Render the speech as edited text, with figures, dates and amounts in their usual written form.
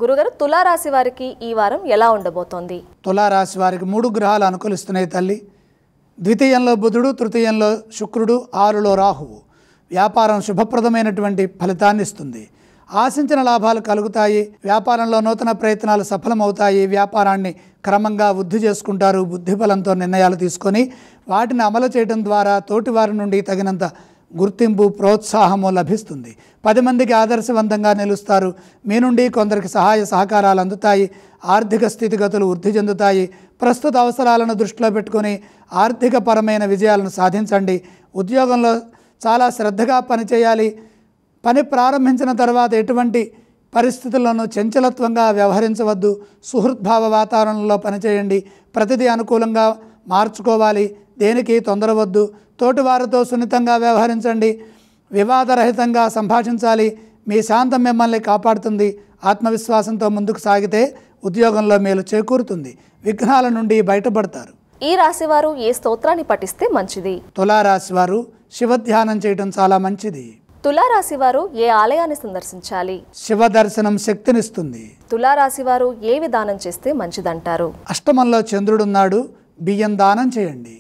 గురుగారు, తులారాశి వారికి ఈ వారం ఎలా ఉండబోతోంది? తులారాశి వారికి 3 గ్రహాలు అనుకూలిస్తున్నాయి తల్లి. ద్వితీయంలో బుధుడు, తృతీయంలో శుక్రుడు, 6లో రాహువు. వ్యాపారం శుభప్రదమైనటువంటి ఫలితాన్ని ఇస్తుంది. ఆశించిన లాభాలు కలుగుతాయి. వ్యాపారంలో నూతన ప్రయత్నాలు సఫలమవుతాయి. వ్యాపారాన్ని క్రమంగా వృద్ధి చేసుకుంటారు. బుద్ధిబలంతో నిర్ణయాలు తీసుకొని వాటిని అమలు చేయడం ద్వారా తోటివారి నుండి తగినంత గుర్తింపు, ప్రోత్సాహము లభిస్తుంది. 10 మందికి ఆదర్శవంతంగా నిలుస్తారు. మీ నుండి కొందరికి సహాయ సహకారాలు అందుతాయి. ఆర్థిక స్థితిగతులు వృద్ధి చెందుతాయి. ప్రస్తుత అవసరాలను దృష్టిలో పెట్టుకొని ఆర్థికపరమైన విజయాలను సాధించండి. ఉద్యోగంలో చాలా శ్రద్ధగా పనిచేయాలి. పని ప్రారంభించిన తర్వాత ఎటువంటి పరిస్థితుల్లోనూ చంచలత్వంగా వ్యవహరించవద్దు. సుహృద్భావ వాతావరణంలో పనిచేయండి. ప్రతిదీ అనుకూలంగా మార్చుకోవాలి. దేనికి తొందరవద్దు. తోటివారితో సున్నితంగా వ్యవహరించండి. వివాదరహితంగా సంభాషించాలి. మీ శాంతం మిమ్మల్ని కాపాడుతుంది. ఆత్మవిశ్వాసంతో ముందుకు సాగితే ఉద్యోగంలో మేలు చేకూరుతుంది. విఘ్నాల నుండి బయటపడతారు. ఈ రాశి వారు ఏ స్తోత్రాన్ని పఠిస్తే మంచిది? తులారాశి వారు శివధ్యానం చేయడం చాలా మంచిది. తులారాశి వారు ఏ ఆలయాన్ని సందర్శించాలి? శివ దర్శనం శక్తినిస్తుంది. తులారాశి వారు ఏ విధానం చేస్తే మంచిదంటారు? అష్టమంలో చంద్రుడున్నాడు. బియ్యం దానం చేయండి.